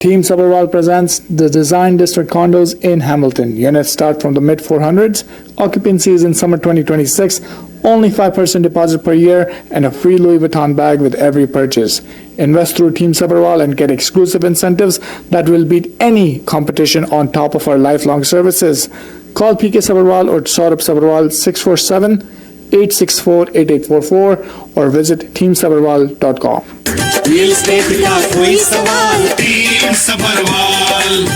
Team Sabharwal presents the Design District condos in Hamilton. Units start from the mid 400s. Occupancy is in summer 2026. Only 5% deposit per year and a free Louis Vuitton bag with every purchase. Invest through Team Sabharwal and get exclusive incentives that will beat any competition on top of our lifelong services. Call PK Sabharwal or Saurabh Sabharwal 647-864-8844 or visit teamsabharwal.com. Real estate का कोई सवाल, team Sabharwal.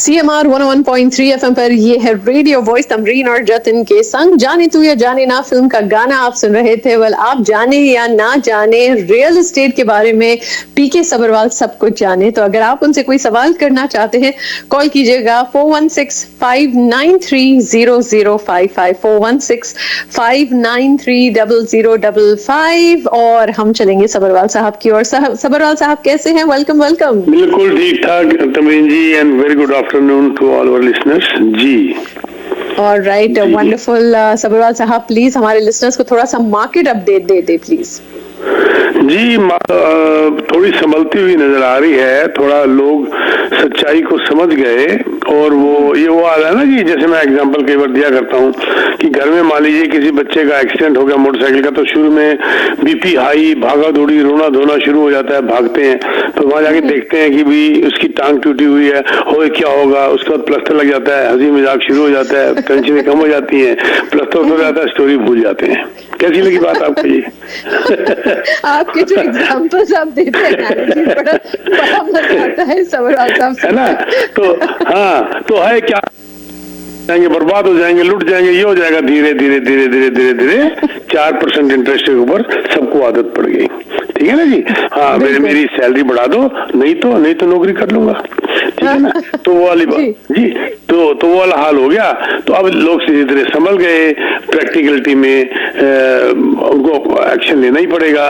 CMR 101.3 FM पर ये है radio voice Tamreen और जतिन के संग। जाने तू या जाने ना फिल्म का गाना आप सुन रहे थे। वेल, आप जाने या ना जाने रियल एस्टेट के बारे में पीके सबरवाल सब कुछ जाने। तो अगर आप उनसे कोई सवाल करना चाहते हैं कॉल कीजिएगा 416-593-0055 416-593-0055 और हम चलेंगे सबरवाल साहब की ओर। सबरवाल साहब कैसे हैं? Welcome welcome. बिल्कुल ठीक ठाक Tamreen ji, and very good afternoon to all our listeners ji. Alright, wonderful. Sabharwal साहब प्लीज हमारे लिसनर्स को थोड़ा सा मार्केट अपडेट दे दे प्लीज। जी, थोड़ी संभलती हुई नजर आ रही है। थोड़ा लोग सच्चाई को समझ गए और वो आ रहा है ना कि जैसे मैं एग्जांपल कई बार दिया करता हूँ कि घर में मान लीजिए किसी बच्चे का एक्सीडेंट हो गया मोटरसाइकिल का, तो शुरू में बीपी हाई, भागा दौड़ी, रोना धोना शुरू हो जाता है, भागते हैं। तो वहां जाके देखते हैं कि भी उसकी टांग टूटी हुई है, हो क्या होगा। उसके बाद प्लास्टर लग जाता है, हंसी मजाक शुरू हो जाता है, टेंशन कम हो जाती है, प्लास्टर हो जाता है, स्टोरी भूल जाते हैं। कैसी लगी बात आपको ये? आपके जो एग्जांपल्स आप देते हैं बड़ा मजा आता है सबरवाल साहब, है ना? तो हाँ, तो है क्या, जाएंगे, बर्बाद हो जाएंगे, लुट जाएंगे, ये हो जाएगा। धीरे धीरे धीरे धीरे धीरे धीरे 4% इंटरेस्ट के ऊपर सबको आदत पड़ गई। ठीक है ना जी? हाँ, मेरी सैलरी बढ़ा दो, नहीं तो नौकरी कर लूंगा। ठीक है ना? तो वो वाली बात जी, तो वो वाला हाल हो गया। तो अब लोग धीरे धीरे संभल गए। प्रैक्टिकलिटी में उनको एक्शन लेना ही पड़ेगा।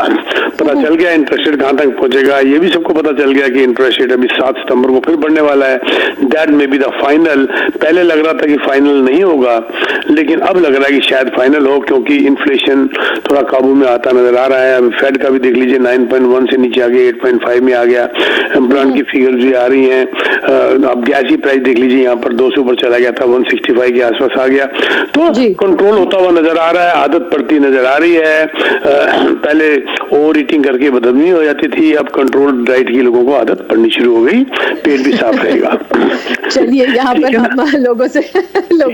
पता चल गया इंटरेस्ट रेट कहाँ तक पहुंचेगा। ये भी सबको पता चल गया कि इंटरेस्ट रेट अभी 7 सितंबर को फिर बढ़ने वाला है। That may be the final. पहले लग रहा था कि फाइनल नहीं होगा, लेकिन अब लग रहा है कि शायद फाइनल हो, क्योंकि इन्फ्लेशन थोड़ा काबू में आता नजर आ रहा है। अभी फेड का भी देख लीजिए 9.1 से नीचे आ गया, 8.5 में आ गया। एम्प्लॉयमेंट की फिगर्स भी आ रही हैं। अब गैस की प्राइस देख लीजिए, यहाँ पर 200 ऊपर चला गया था, 165 के आसपास आ गया। तो कंट्रोल होता हुआ नजर आ रहा है, आदत पड़ती नजर आ रही है। पहले ओवर ईटिंग करके बदहजमी हो जाती थी, अब कंट्रोल डाइट की लोगों को आदत पड़नी शुरू हो गई, पेट भी साफ रहेगा। चलिए, यहाँ पर हम लोगों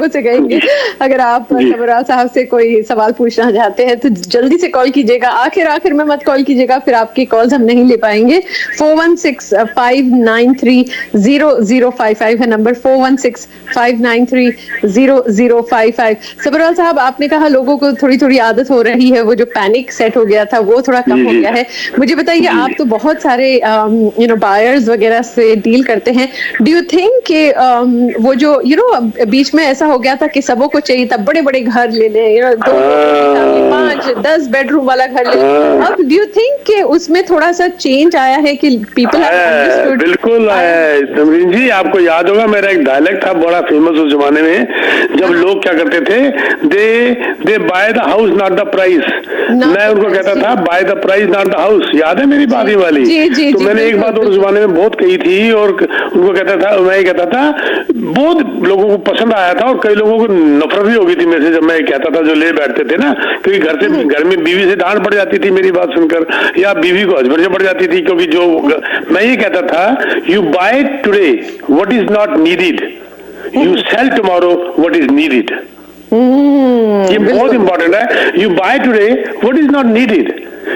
से कहेंगे अगर आप सबरवाल साहब से कोई सवाल पूछना चाहते हैं तो जल्दी से कॉल कीजिएगा। आखिर में मत कॉल कीजिएगा, फिर आपकी कॉल्स हम नहीं ले पाएंगे। 416-593-0055 है नंबर, 416-593-0055। सबरवाल साहब, आपने कहा लोगों को थोड़ी थोड़ी आदत हो रही है, वो जो पैनिक सेट हो गया था वो थोड़ा कम हो गया है। मुझे बताइए, आप तो बहुत सारे बायर्स वगैरह से डील करते हैं। डू यू थिंक कि वो जो बीच में ऐसा हो गया था कि सबों को चाहिए था बड़े बड़े घर ले लें, 5-10 बेडरूम वाला घर ले लें, अब डू यू थिंक कि उसमें थोड़ा सा चेंज आया है कि पीपल हैव? बिल्कुल है तमरीन जी। आपको याद होगा मेरा एक डायलेक्ट था बड़ा फेमस उस जमाने में, जब लोग क्या करते थे, they buy the house not the price. मैं उनको कहता था buy the price not the house. याद है मेरी बात ये वाली? तो मैंने एक बात उस जमाने में बहुत कही थी और उनको कहता था, मैं कहता था, बहुत लोगों को पसंद आया था और कई लोगों को नफरत भी हो गई थी मेरे से जब मैं कहता था, जो ले बैठते थे ना, क्योंकि घर में बीवी से डांट पड़ जाती थी मेरी बात सुनकर, या बीवी को हस्बैंड से पड़ जाती थी। क्योंकि जो मैं ये कहता था, you buy today what is not needed, you sell tomorrow what is needed. ये बहुत इंपॉर्टेंट है। You buy today what is not needed,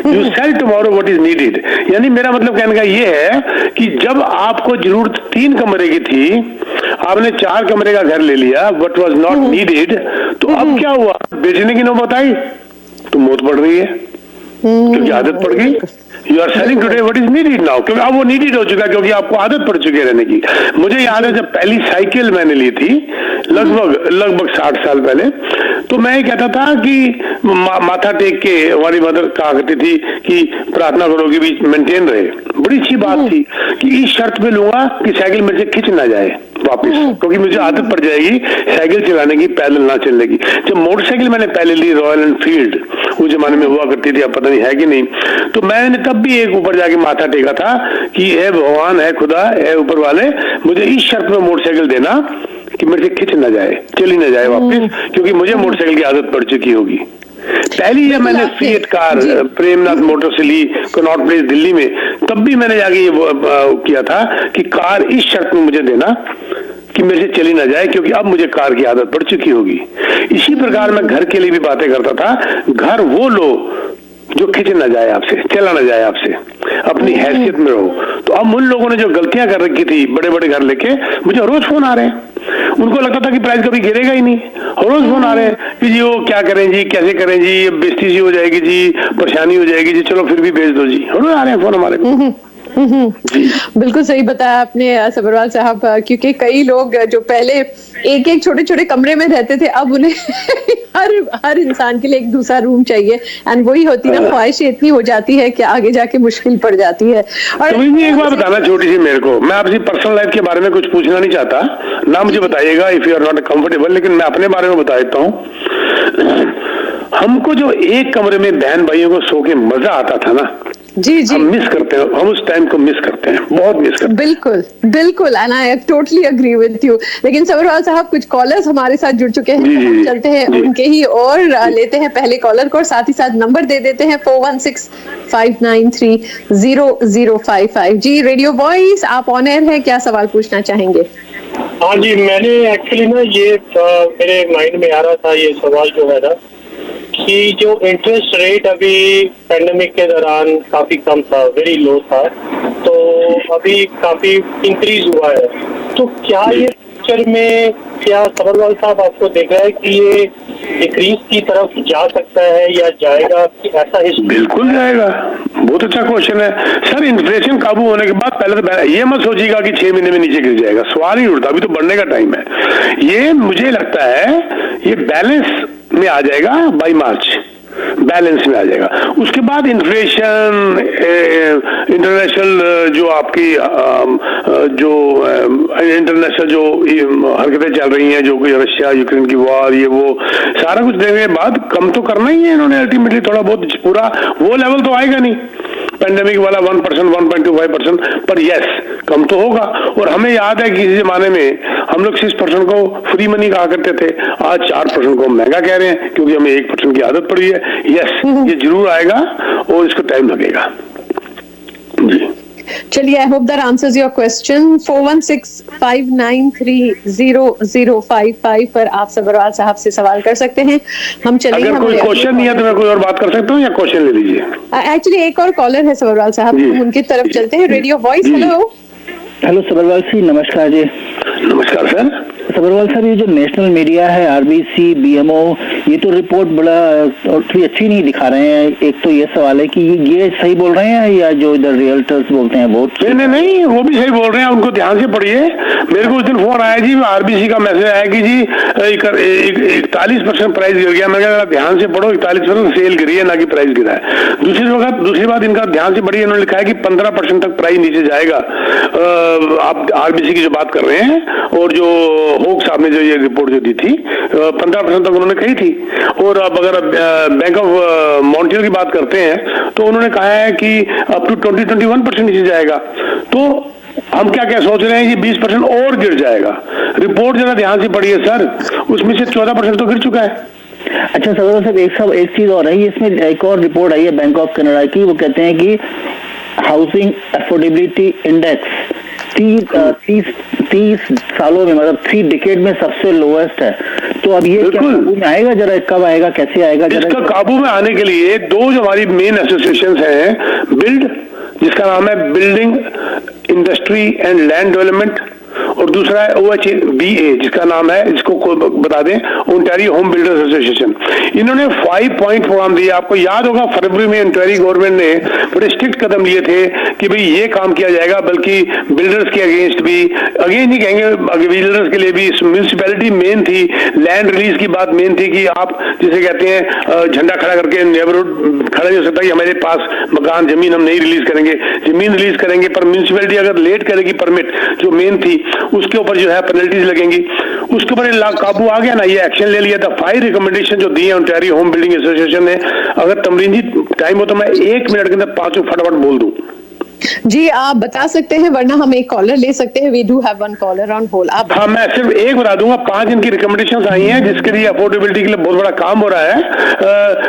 you sell tomorrow what is needed. यानी मेरा मतलब कहने का ये है कि जब आपको जरूरत 3 कमरे की थी, आपने 4 कमरे का घर ले लिया, व्हाट वाज नॉट नीडेड, तो अब क्या हुआ? बेचने की नौबत आई तो मौत पड़ रही है, क्योंकि आदत पड़ गई। You are selling today what is needed now, क्योंकि अब वो नीडेड हो चुका है, क्योंकि आपको आदत पड़ चुकी है रहने की। मुझे याद है जब पहली साइकिल मैंने ली थी लगभग 60 साल पहले, तो मैं ये कहता था कि माथा टेक के, हमारी मदर कहा करती थी कि प्रार्थना करो कि मेंटेन रहे। बड़ी अच्छी बात थी कि इस शर्त पे लूंगा कि साइकिल मेरे से खिंच ना जाए। वापिस, क्योंकि मुझे आदत पड़ जाएगी साइकिल चलाने की, पैदल ना चलने की। जब मोटरसाइकिल मैंने पहले ली रॉयल एनफील्ड, उस जमाने में हुआ करती थी, अब पता नहीं है कि नहीं, तो मैंने तब भी एक ऊपर जाके माथा टेका था कि है भगवान, है खुदा, है ऊपर वाले, मुझे इस शर्त में मोटरसाइकिल देना कि मेरे से खिंच न जाए, चली न जाए वापिस, क्योंकि मुझे मोटरसाइकिल की आदत पड़ चुकी होगी। पहली जब मैंने फिएट कार प्रेमनाथ मोटर से ली कनॉट प्लेस दिल्ली में, तब भी मैंने जाके ये किया था कि कार इस शर्त में मुझे देना कि मेरे से चली ना जाए, क्योंकि अब मुझे कार की आदत पड़ चुकी होगी। इसी प्रकार मैं घर के लिए भी बातें करता था, घर वो लो जो खिंच ना जाए आपसे, चला ना जाए आपसे, अपनी हैसियत में रहो। तो अब उन लोगों ने जो गलतियां कर रखी थी बड़े बड़े घर लेके, मुझे रोज फोन आ रहे हैं, उनको लगता था कि प्राइस कभी गिरेगा ही नहीं, रोज फोन आ रहे हैं कि जी वो क्या करें जी, कैसे करें जी, बेइज्जती सी हो जाएगी जी, परेशानी हो जाएगी जी, चलो फिर भी भेज दो जी, रोज आ रहे हैं फोन हमारे को। बिल्कुल सही बताया आपने सबरवाल साहब, क्योंकि कई लोग जो पहले एक एक छोटे छोटे कमरे में रहते थे, अब उन्हें हर इंसान के लिए एक दूसरा रूम चाहिए, एंड वही होती ना ख्वाहिशें इतनी हो जाती है कि आगे जाके मुश्किल पड़ जाती है। और तो एक बात बताना छोटी सी मेरे को, मैं आपसी पर्सनल लाइफ के बारे में कुछ पूछना नहीं चाहता ना, मुझे बताइएगा if you are not comfortable, लेकिन मैं अपने बारे में बता देता हूँ। हमको जो एक कमरे में बहन भाइयों को सो के मजा आता था ना, जी जी, हम मिस करते हैं, हम उस टाइम को मिस करते हैं, बहुत मिस करते हैं। बिल्कुल बिल्कुल, and I totally agree with you. लेकिन सबरवाल साहब, कुछ कॉलर्स हमारे साथ जुड़ चुके हैं, हम चलते हैं उनके ही और लेते हैं पहले कॉलर को, और साथ ही साथ नंबर दे देते हैं 4165930055। जी रेडियो वॉइस, आप ऑन एयर हैं, क्या सवाल पूछना चाहेंगे? हाँ जी, मैंने एक्चुअली ना ये मेरे माइंड में आ रहा था ये सवाल जो है ना, कि जो इंटरेस्ट रेट अभी पैंडेमिक के दौरान काफी कम था, वेरी लो था, तो अभी काफी इंक्रीज हुआ है, तो क्या ये फ्यूचर में, क्या सबरवाल साहब आपको देख रहा है कि ये डिक्रीज की तरफ जा सकता है या जाएगा, ऐसा हिस्ट्री? बिल्कुल जाएगा, बहुत अच्छा क्वेश्चन है सर। इन्फ्लेशन काबू होने के बाद पहले तो ये मत सोचिएगा कि 6 महीने में नीचे गिर जाएगा, सवाल ही उठता, अभी तो बढ़ने का टाइम है। ये मुझे लगता है ये बैलेंस में आ जाएगा बाई मार्च, बैलेंस में आ जाएगा। उसके बाद इन्फ्लेशन, इंटरनेशनल जो आपकी जो इंटरनेशनल जो हरकतें चल रही हैं, जो कोई रशिया यूक्रेन की वॉर, ये वो सारा कुछ देखने के बाद कम तो करना ही है इन्होंने अल्टीमेटली, थोड़ा बहुत, पूरा वो लेवल तो आएगा नहीं पेंडेमिक वाला 1%, 1.25%, पर यस कम तो होगा। और हमें याद है कि इस जमाने में हम लोग 6% को फ्री मनी कहा करते थे, आज 4% को महंगा कह रहे हैं, क्योंकि हमें 1% की आदत पड़ी है। यस, ये जरूर आएगा और इसको टाइम लगेगा जी। चलिए, I hope that answers your question. 4165930055 पर आप सबरवाल साहब से सवाल कर सकते हैं। हम चलेंगे, अगर कोई क्वेश्चन नहीं है तो मैं कोई और बात कर सकता हूँ, या क्वेश्चन ले लीजिए। एक्चुअली एक और कॉलर है सबरवाल साहब, उनकी तरफ चलते हैं। Radio voice, hello. Hello Sabharwal जी, नमस्कार जी। नमस्कार सर। सबरवाल साहब, ये जो नेशनल मीडिया है, आरबीसी, बीएमओ, ये तो रिपोर्ट बड़ा थोड़ी अच्छी नहीं दिखा रहे हैं। एक तो ये सवाल है कि ये सही बोल रहे हैं या जो इधर रियल्टर्स बोलते हैं वो? नहीं, वो भी सही बोल रहे हैं, उनको ध्यान से पढ़िए। मेरे को उस दिन फोन आया जी, आरबीसी का मैसेज आया कि जी 41% प्राइस गिर गया। मैंने कहा ध्यान से पढ़ो, 41% सेल गिरी है, ना कि प्राइस गिरा है। दूसरी बात इनका ध्यान से पढ़िए, इन्होंने लिखा है कि 15% तक प्राइस नीचे जाएगा। आप आरबीसी की जो बात कर रहे हैं, और जो होक साहब ने जो ये रिपोर्ट जो दी थी, 15% तक उन्होंने कही थी। और अब अगर बैंक ऑफ मॉन्ट्रियल की बात करते हैं तो उन्होंने कहा है कि अप टू 20-21% नीचे जाएगा। तो हम क्या क्या सोच रहे हैं कि 20% और गिर जाएगा। रिपोर्ट जरा ध्यान से पढ़िए सर, उसमें से 14% तो गिर चुका है। अच्छा सबरवाल साहब, एक चीज और है, इसमें एक और रिपोर्ट आई है बैंक ऑफ कनाडा की, वो कहते हैं कि हाउसिंग अफोर्डेबिलिटी इंडेक्स 30 सालों में, मतलब 3 डिकेड में सबसे लोएस्ट है। तो अब ये क्या काबू में आएगा? जरा कब आएगा, कैसे आएगा? इसका काबू में आने के लिए दो जो हमारी मेन एसोसिएशन हैं, बिल्ड, जिसका नाम है building industry and land development, और दूसरा है OHBA, जिसका नाम है, इसको बता दें, ओंटारियो होम बिल्डर्स एसोसिएशन। इन्होंने 5 पॉइंट प्रोग्राम दिया। आपको याद होगा फरवरी में ओंटारियो गवर्नमेंट ने बड़े स्ट्रिक्ट कदम लिए थे कि भाई ये काम किया जाएगा, बल्कि बिल्डर्स के अगेंस्ट भी, अगेंस्ट नहीं कहेंगे, बिल्डर्स के लिए भी। म्यूनिसिपैलिटी मेन थी, लैंड रिलीज की बात मेन थी कि आप जिसे कहते हैं झंडा खड़ा करके नेबरहुड खड़ा नहीं हो सकता कि हमारे पास मकान जमीन हम नहीं रिलीज करेंगे, जमीन रिलीज करेंगे, पर म्यूनिसिपैलिटी अगर लेट करेगी परमिट, जो मेन थी उसके ऊपर जो है पेनल्टीज लगेंगी। उसके ऊपर काबू आ गया ना, ये एक्शन ले लिया था। 5 रिकमेंडेशन जो दिए ओंटारियो होम बिल्डिंग एसोसिएशन ने, अगर तमरीन जी टाइम हो तो मैं 1 मिनट के अंदर 5 फटाफट बोल दूं। जी आप बता सकते हैं, वरना हम एक कॉलर ले सकते हैं। We do have one caller on hold. आप हाँ, मैं सिर्फ एक बता दूंगा। 5 इनकी रिकमेंडेशंस आई हैं जिसके लिए अफोर्डेबिलिटी के लिए बहुत बड़ा काम हो रहा है।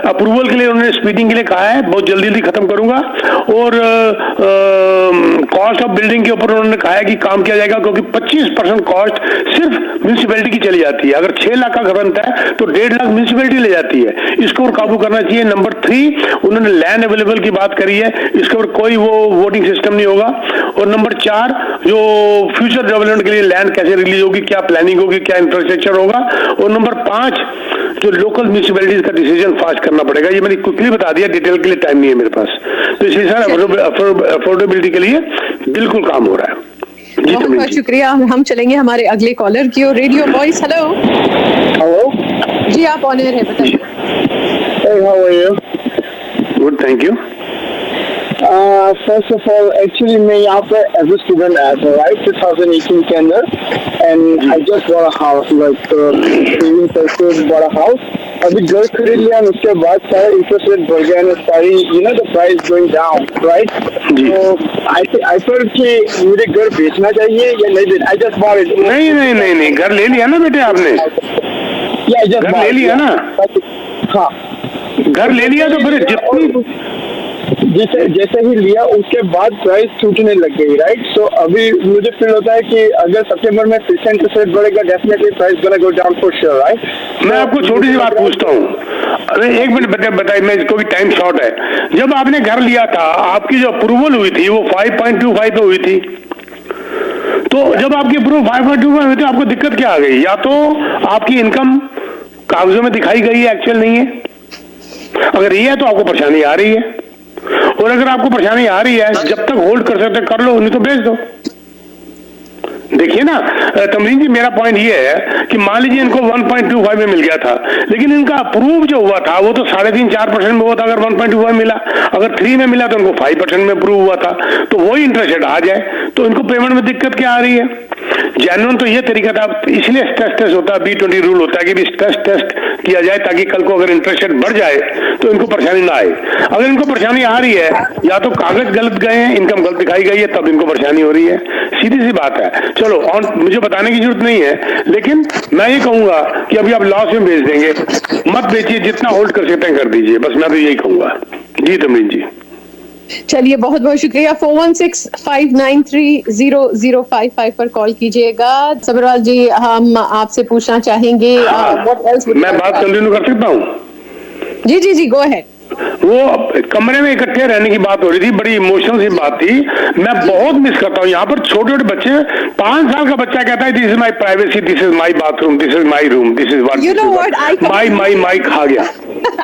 अप्रूवल के लिए उन्होंने स्पीडिंग के लिए कहा है, बहुत जल्दी जल्दी खत्म करूंगा। और कॉस्ट ऑफ बिल्डिंग के ऊपर उन्होंने कहा है कि काम किया जाएगा, क्योंकि 25% कॉस्ट सिर्फ म्यूनिसिपैलिटी की चली जाती है। अगर 6 लाख का घर बनता है तो 1.5 लाख म्यूनिसिपैलिटी ले जाती है। इसको और काबू करना चाहिए। नंबर 3, उन्होंने लैंड अवेलेबल की बात करी है, इसके ऊपर कोई वो वोटिंग सिस्टम नहीं होगा। और नंबर 4, जो फ्यूचर डेवलपमेंट के लिए लैंड कैसे रिलीज होगी, क्या प्लानिंग होगी, क्या इंफ्रास्ट्रक्चर होगा। और नंबर 5, जो लोकल म्यूनिसिपैलिटीज का डिसीजन फास्ट करना पड़ेगा। ये मैंने क्विकली बता दिया, डिटेल के लिए टाइम नहीं है मेरे पास। तो इसलिए सर अफोर्डेबिलिटी के लिए बिल्कुल काम हो रहा है। बहुत बहुत शुक्रिया। हम चलेंगे हमारे अगले कॉलर की ओर। Radio voice, hello. हेलो जी आप ऑन एयर है, बताइए। Hey, how are you? Good, thank you. First of all actually मैं यहाँ पे एज ए स्टूडेंट आया था, राइट, 2018 के अंदर, and I just bought a house, like saving पैसे बॉट अ हाउस। अभी घर खरीद लिया, उसके बाद सारा इंटरेस्ट रेट बढ़ गया ना, सारी you know the price going down, right. तो आई थॉट कि मुझे घर बेचना चाहिए या नहीं बेचना। I just bought it. नहीं, घर ले लिया ना बेटे आपने? घर ले लिया ना? हाँ, घर ले लिया तो फिर जितनी जैसे ही लिया उसके बाद प्राइस टूटने लग गई, राइट। सो अभी मुझे फील होता है कि अगर सितंबर में फिर से इंटरेस्ट रेट बढ़ेगा, definitely price gonna go down for sure, right. मैं आपको छोटी सी बात पूछता हूँ, अरे 1 मिनट बताइए, मैं इसको भी टाइम शॉर्ट है। जब आपने घर लिया था, आपकी जो अप्रूवल हुई थी वो 5.25 पे हुई थी। तो जब आपकी अप्रूवल 5.25 हुई थी, आपको दिक्कत क्या आ गई? या तो आपकी इनकम कागजों में दिखाई गई है, एक्चुअल नहीं है। अगर ये है तो आपको परेशानी आ रही है, और अगर आपको परेशानी आ रही है, जब तक होल्ड कर सकते कर लो, नहीं तो बेच दो। देखिए ना तमरीन जी, मेरा पॉइंट ये है कि मान लीजिए इनको 1.25 में मिल गया था, लेकिन इनका अप्रूव जो हुआ था वो तो 3.5-4% में हुआ था। अगर 1.25 मिला, अगर 3 में मिला तो इनको 5% में अप्रूव हुआ था। तो वही इंटरेस्ट रेट आ जाए तो इनको पेमेंट में दिक्कत क्या आ रही है? जेन्युइन तो ये तरीका था, इसलिए स्ट्रेस टेस्ट होता है, B20 रूल होता है कि स्ट्रेस टेस्ट किया जाए, ताकि कल को अगर इंटरेस्ट रेट बढ़ जाए तो इनको परेशानी ना आए। अगर इनको परेशानी आ रही है, या तो कागज गलत गए हैं, इनकम गलत दिखाई गई है, तब इनको परेशानी हो रही है। सीधी सी बात है। चलो और मुझे बताने की जरूरत नहीं है, लेकिन मैं ये कहूंगा कि अभी आप लॉस में बेच देंगे, मत बेचिए, जितना होल्ड कर सकते हैं कर दीजिए, बस मैं तो यही कहूंगा। जी तमरीन जी, चलिए बहुत बहुत शुक्रिया। 4165930055 पर कॉल कीजिएगा। सबरवाल जी, हम आपसे पूछना चाहेंगे, what else would मैं बात कंटिन्यू कर सकता हूँ? जी गो अहेड। वो कमरे में इकट्ठे रहने की बात हो रही थी, बड़ी इमोशनल सी बात थी। मैं बहुत मिस करता हूँ यहाँ पर छोटे छोटे बच्चे। 5 साल का बच्चा कहता है this is my privacy, this is my bathroom, this is my room, this is what my खा गया।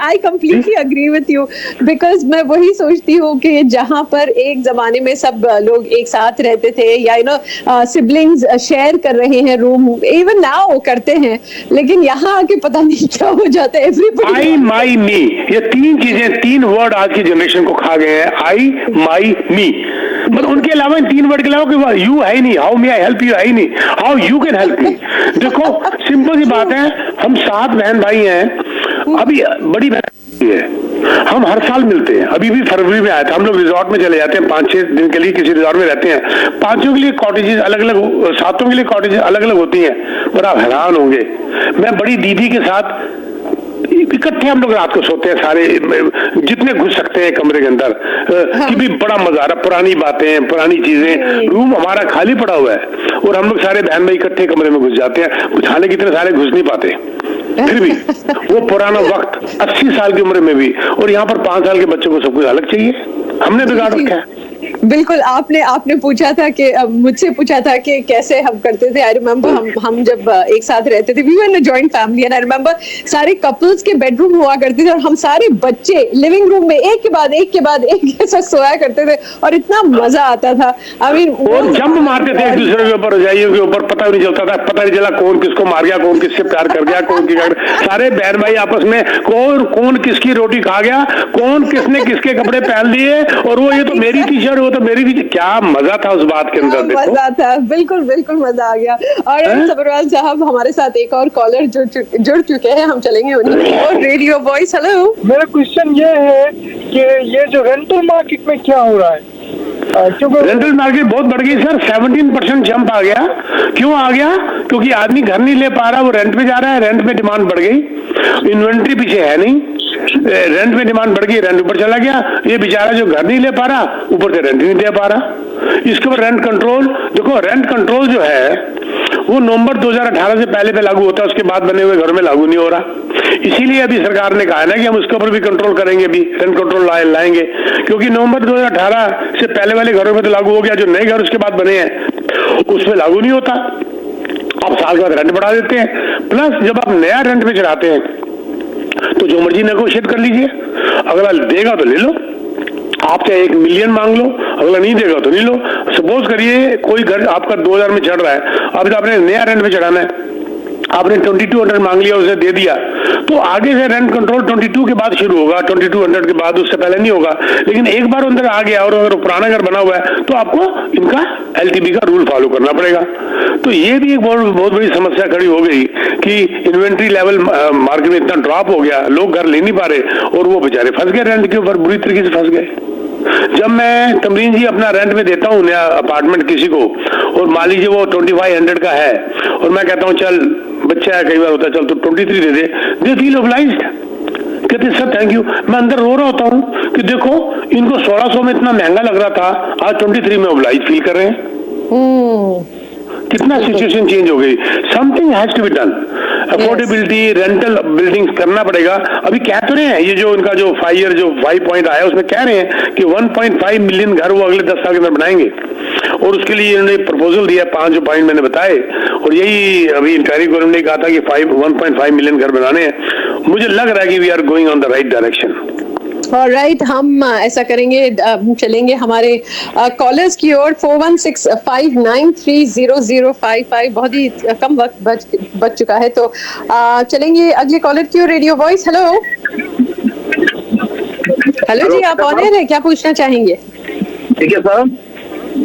I completely agree with you, because मैं वही सोचती हूँ कि जहाँ पर एक जमाने में सब लोग एक साथ रहते थे, या यू नो सिबलिंग्स शेयर कर रहे हैं रूम, इवन नाउ करते हैं, लेकिन यहाँ आके पता नहीं क्या हो जाता है। एवरीबॉडी आई माई मी, ये 3 चीजें, 3 वर्ड आज की जनरेशन को खा गए हैं। आई माई मी, मतलब उनके अलावा इन 3 वर्ड के अलावा यू है ही नहीं। How may I help you है ही नहीं। How you can help me. देखो सिंपल सी बात है, हम 7 बहन भाई हैं। अभी बड़ी बहन है, हम हर साल मिलते हैं। अभी भी फरवरी में आया था, हम लोग रिजॉर्ट में चले जाते हैं 5-6 दिन के लिए, किसी रिजॉर्ट में रहते हैं। 5 के लिए कॉटेजेस अलग अलग, 7 के लिए कॉटेजेस अलग अलग होती हैं, पर आप हैरान होंगे। मैं बड़ी दीदी के साथ इकट्ठे हम लोग रात को सोते हैं सारे, जितने घुस सकते हैं कमरे के अंदर। कि भी बड़ा मजा आ रहा, पुरानी बातें, पुरानी चीजें। रूम हमारा खाली पड़ा हुआ है और हम लोग सारे बहन भाई इकट्ठे कमरे में घुस जाते हैं। हालांकि इतने सारे घुस नहीं पाते, फिर भी वो पुराना वक्त 80 साल की उम्र में भी। और यहाँ पर 5 साल के बच्चों को सब कुछ अलग चाहिए, हमने बिगाड़ रखा है। बिल्कुल, आपने पूछा था कि मुझसे पूछा था कि कैसे हम करते थे। आई रिमेम्बर हम जब एक साथ रहते थे, we were in a joint family, and I remember सारे कपल्स के बेडरूम हुआ करते थे और हम सारे बच्चे लिविंग रूम में एक के बाद एक ऐसा सोया करते थे और इतना मजा आता था। आई मीन और जंप मारते थे एक दूसरे के ऊपर, रजाइयों के ऊपर, पता नहीं चलता था, पता नहीं चला कौन किसको मार गया, कौन किससे प्यार कर गया, कौन सारे बहन भाई आपस में कौन किसकी रोटी खा गया, कौन किसने किसके कपड़े पहन लिए, और वो ये तो मेरी टी शर्ट, वो तो मेरी टी शर्ट। क्या मजा था उस बात के अंदर, मजा था, बिल्कुल बिल्कुल मजा आ गया। और सबरवाल साहब हमारे साथ एक और कॉलर जुड़ चुके हैं, हम चलेंगे उन्हीं और रेडियो वॉइस। हेलो, मेरा क्वेश्चन ये है कि ये जो रेंटल मार्केट में क्या हो रहा है? क्योंकि रेंटल मार्केट बहुत बढ़ गई सर, 17% जंप आ गया। क्यों आ गया? क्योंकि आदमी घर नहीं ले पा रहा, वो रेंट पे जा रहा है, रेंट में डिमांड बढ़ गई, इन्वेंट्री पीछे है नहीं, रेंट में डिमांड बढ़ गई, रेंट ऊपर चला गया। ये बेचारा जो घर नहीं ले पा रहा, ऊपर से रेंट नहीं दे पा रहा। इसके ऊपर रेंट कंट्रोल, देखो रेंट कंट्रोल जो है वो नवंबर 2018 से पहले लागू होता है, उसके बाद बने हुए घर में लागू नहीं हो रहा। इसीलिए अभी सरकार ने कहा है ना कि हम उसके ऊपर भी कंट्रोल करेंगे, भी रेंट कंट्रोल लाएंगे, क्योंकि नवंबर 2018 से पहले वाले घरों में तो लागू हो गया, जो नए घर उसके बाद बने हैं उसमें लागू नहीं होता। अब साल के बाद रेंट बढ़ा देते हैं, प्लस जब आप नया रेंट पे चढ़ाते हैं तो जो मर्जी नेगोशिएट कर लीजिए, अगला देगा तो ले लो, आप चाहे 1 मिलियन मांग लो, अगला नहीं देगा तो नहीं लो। सपोज करिए कोई घर आपका 2000 में चढ़ रहा है, अब आपने नया रेंट पे चढ़ाना है, आपने 2200 मांग लिया, उसे दे दिया, तो आगे से रेंट कंट्रोल 22 के बाद शुरू होगा, 2200 के बाद, उससे पहले नहीं होगा। लेकिन एक बार अंदर आ गया और अगर पुराना घर बना हुआ है तो आपको इनका LTV का रूल फॉलो करना पड़ेगा। तो ये भी एक बहुत बड़ी समस्या खड़ी हो गई कि इन्वेंट्री लेवल मार्केट में इतना ड्रॉप हो गया, लोग घर ले नहीं पा रहे और वो बेचारे फंस गए, रेंट के ऊपर बुरी तरीके से फंस गए। जब मैं तमरीन जी अपना रेंट में देता हूँ नया अपार्टमेंट किसी को, और मान लीजिए वो 2500 का है, और मैं कहता हूँ चल बच्चा है, कई बार होता है, चल तो 23 दे फील ऑब्लाइज्ड, कहते सर थैंक यू। मैं अंदर रो रहा होता हूँ कि देखो इनको 1600 में इतना महंगा लग रहा था, आज 23 में ऑब्लाइज फील कर रहे हैं। कितना सिचुएशन चेंज हो गई। Something has to be done. Affordability, rental building करना पड़ेगा। अभी कह तो रहे हैं, ये जो उनका जो 5 पॉइंट आया उसमें कह रहे हैं कि 1.5 मिलियन घर वो अगले 10 साल के अंदर बनाएंगे, और उसके लिए इन्होंने प्रपोजल दिया 5 जो पॉइंट मैंने बताए, और यही अभी इंक्वायरी गवर्नमेंट ने कहा था कि 1.5 मिलियन घर बनाने हैं। मुझे लग रहा है कि we are going on the right direction. Alright, हम ऐसा करेंगे, चलेंगे हमारे कॉलर्स की ओर। 4165930055, बहुत ही कम वक्त बच चुका है, तो चलेंगे अगले कॉलर की ओर। रेडियो वॉइस, हेलो जी, आप ऑन एयर हैं, क्या पूछना चाहेंगे? ठीक है सर।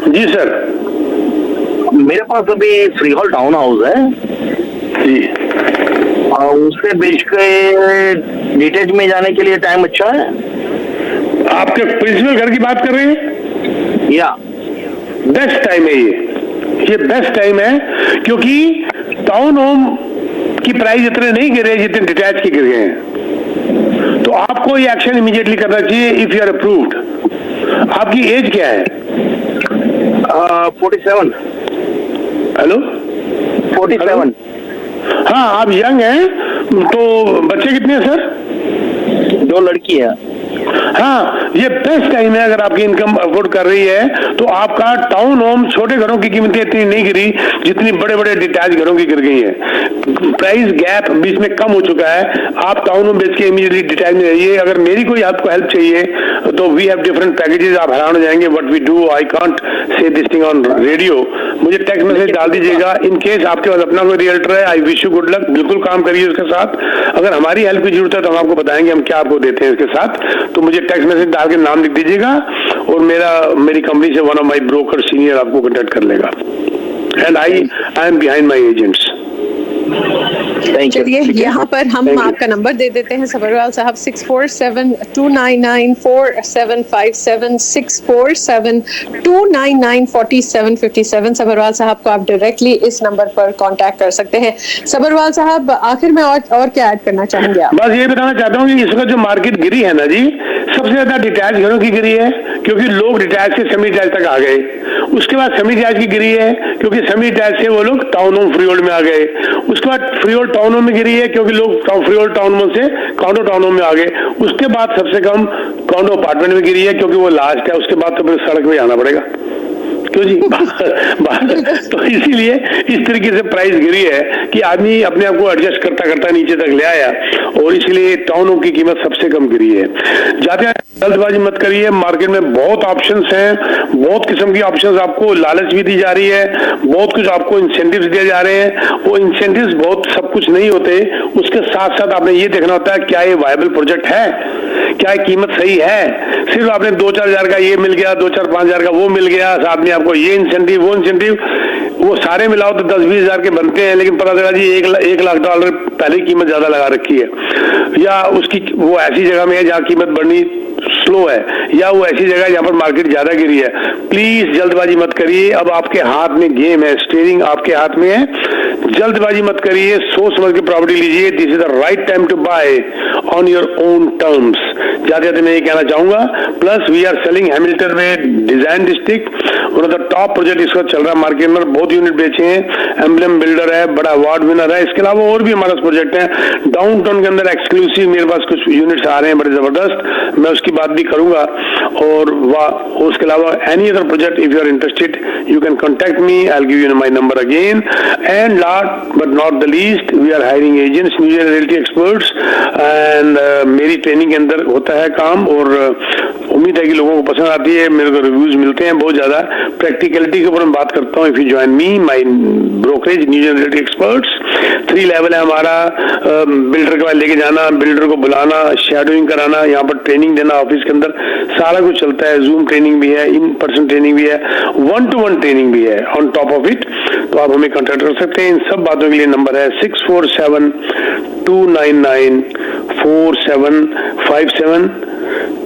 जी सर, मेरे पास अभी फ्री हॉल टाउन हाउस है जी, उससे बेच के डिटेच में जाने के लिए टाइम अच्छा है? आपके प्रिंसिपल घर की बात कर रहे हैं? या बेस्ट टाइम है ये बेस्ट टाइम है, क्योंकि टाउन होम की प्राइस इतने नहीं गिरे जितने डिटैच की गिर गए हैं। तो आपको ये एक्शन इमीडिएटली करना चाहिए इफ यू आर अप्रूव्ड। आपकी एज क्या है? 47। हेलो, 47। हाँ, आप यंग हैं, तो बच्चे कितने हैं सर? 2 लड़की है। हाँ, ये बेस्ट टाइम है। अगर आपकी इनकम अफोर्ड कर रही है तो आपका टाउन होम, छोटे घरों की कीमतें इतनी नहीं गिरी जितनी बड़े बड़े डिटैच घरों की गिर गई है। प्राइस गैप बीच में कम हो चुका है। आप टाउन होम बेच के इमीडिएटली डिटैच में रहिए। अगर मेरी कोई आपको हेल्प चाहिए तो वी हैव डिफरेंट पैकेजेस। आप हैरान हो जाएंगे what we do. I can't say this thing on radio. मुझे टेक्स्ट मैसेज डाल दीजिएगा। इन केस आपके पास अपना कोई रियल्टर है, I wish you good luck. बिल्कुल काम करिए उसके साथ। अगर हमारी हेल्प की जरूरत है तो हम आपको बताएंगे हम क्या आपको देते हैं इसके साथ। तो मुझे टेक्स्ट मैसेज डाल के नाम लिख दीजिएगा और मेरी कंपनी से one of my broker senior आपको कांटेक्ट कर लेगा। And I M behind my agents. चलिए, यहाँ पर हम आपका नंबर दे देते हैं सबरवाल साहब, 6472994757 6472994757। सबरवाल साहब को आप डायरेक्टली इस नंबर पर कांटेक्ट कर सकते हैं। सबरवाल साहब, आखिर में और क्या ऐड करना चाहेंगे आप? बस ये बताना चाहता हूँ कि इस वक्त जो मार्केट गिरी है ना जी, सबसे ज्यादा डिटैच घरों की गिरी है, क्योंकि लोग डिटैच से सेमी डिटैच तक आ गए। उसके बाद सेमी डिटैच की गिरी है क्योंकि सेमी डिटैच से वो लोग टाउन होम फ्री होल्ड में आ गए। उसके बाद फ्री होल्ड टाउन होम में गिरी है क्योंकि लोग फ्री होल्ड टाउन होम से कॉन्डो टाउन होम में आ गए। उसके बाद सबसे कम कॉन्डो अपार्टमेंट में गिरी है क्योंकि वो लास्ट है। उसके बाद तो फिर सड़क में आना पड़ेगा। क्यों जी? तो इसीलिए इस तरीके से प्राइस गिरी है कि आदमी अपने आप को एडजस्ट करता करता नीचे तक ले आया, और इसलिए टाउनों की कीमत सबसे कम गिरी है। जाते जल्दबाजी मत करिए, मार्केट में बहुत ऑप्शंस हैं, बहुत किस्म की ऑप्शंस, आपको लालच भी दी जा रही है, बहुत कुछ आपको इंसेंटिव्स दिए जा रहे हैं। वो इंसेंटिव्स बहुत सब कुछ नहीं होते, उसके साथ साथ आपने ये देखना होता है क्या ये वायबल प्रोजेक्ट है, क्या ये कीमत सही है। सिर्फ आपने 2-4 हजार का ये मिल गया, 2-4-5 हजार का वो मिल गया, साथ में आपको ये इंसेंटिव वो इंसेंटिव, वो सारे मिलाओ तो 10-20 हजार के बनते हैं, लेकिन पता चला जी $1 लाख पहले कीमत ज्यादा लगा रखी है, या उसकी वो ऐसी जगह में है जहाँ कीमत बढ़नी स्लो है, या वो ऐसी जगह जहाँ पर मार्केट ज्यादा गिरी है। प्लीज जल्दबाजी मत करिए, अब आपके हाथ में गेम है, स्टीयरिंग आपके हाथ में है, जल्दबाजी मत करिए, सोच समझ के प्रॉपर्टी लीजिए। This is the right time to buy on your own terms. जाते जाते मैं ये कहना चाहूंगा, plus we are selling Hamilton में design district, one of the top project इसका चल रहा है मार्केट में, बहुत यूनिट बेचे हैं, एम्बलम बिल्डर है, बड़ा अवार्ड विनर है। इसके अलावा और भी हमारा प्रोजेक्ट है डाउनटाउन के अंदर एक्सक्लूसिव, मेरे पास कुछ यूनिट्स आ रहे हैं बड़े जबरदस्त, मैं उसकी बात भी करूंगा। और उसके अलावा any other project if you are interested you can contact me, I will give you my number again. And last but not the least, we are hiring agents, new year realty experts, and मेरी training के अंदर होता है काम, और उम्मीद है कि लोगों को पसंद आती है। मेरे को रिव्यूज मिलते हैं बहुत ज्यादा, प्रैक्टिकलिटी के ऊपर मैं बात करता हूँ। If you join me, my brokerage new year realty experts, 3 level है हमारा, बिल्डर के पास लेके जाना, बिल्डर को बुलाना, शेडोइंग कराना, यहाँ पर ट्रेनिंग देना, ऑफिस के अंदर सारा कुछ चलता है, जूम ट्रेनिंग भी है, इन पर्सन ट्रेनिंग भी है, 1-to-1 ट्रेनिंग भी है ऑन टॉप ऑफ इट। तो आप हमें कॉन्टेक्ट कर सकते हैं। इन सब बातों के लिए नंबर है 647-299-4757।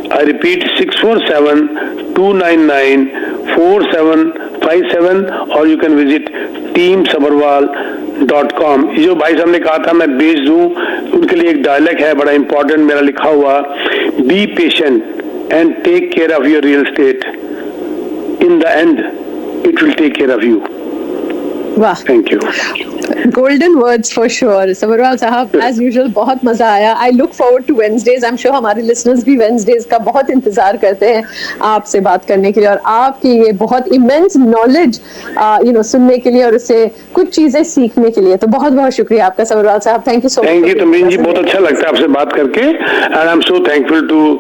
I repeat 647-299-4757, or you can visit teamsabarwal.com। जो भाई साहब ने कहा था मैं भेज दूं, उनके लिए एक डायलॉग है बड़ा इंपॉर्टेंट मेरा लिखा हुआ, be patient and take care of your real estate, in the end it will take care of you. वाह, thank you. Golden words for sure. Sabharwal साहब, एज यूजुअल बहुत मजा आया। I look forward to Wednesday's. I am sure हमारे listeners भी Wednesday's का बहुत इंतजार करते हैं आपसे बात करने के लिए, और आपकी ये बहुत इमेंस नॉलेज सुनने के लिए और उससे कुछ चीजें सीखने के लिए। तो बहुत बहुत शुक्रिया आपका सबरवाल साहब, thank you so much. Thank you Tamreen ji, बहुत अच्छा लगता है आपसे बात करके, and I am so thankful to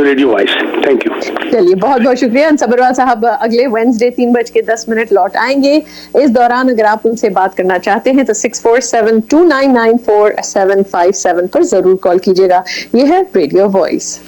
radio voice. Thank you. चलिए, बहुत बहुत शुक्रिया। सबरवाल साहब अगले वेडनेसडे 3:10 लौट आएंगे। इस दौरान अगर आप उनसे बात करना चाहते हैं तो 647-299-4757 पर जरूर कॉल कीजिएगा। ये है रेडियो वॉइस।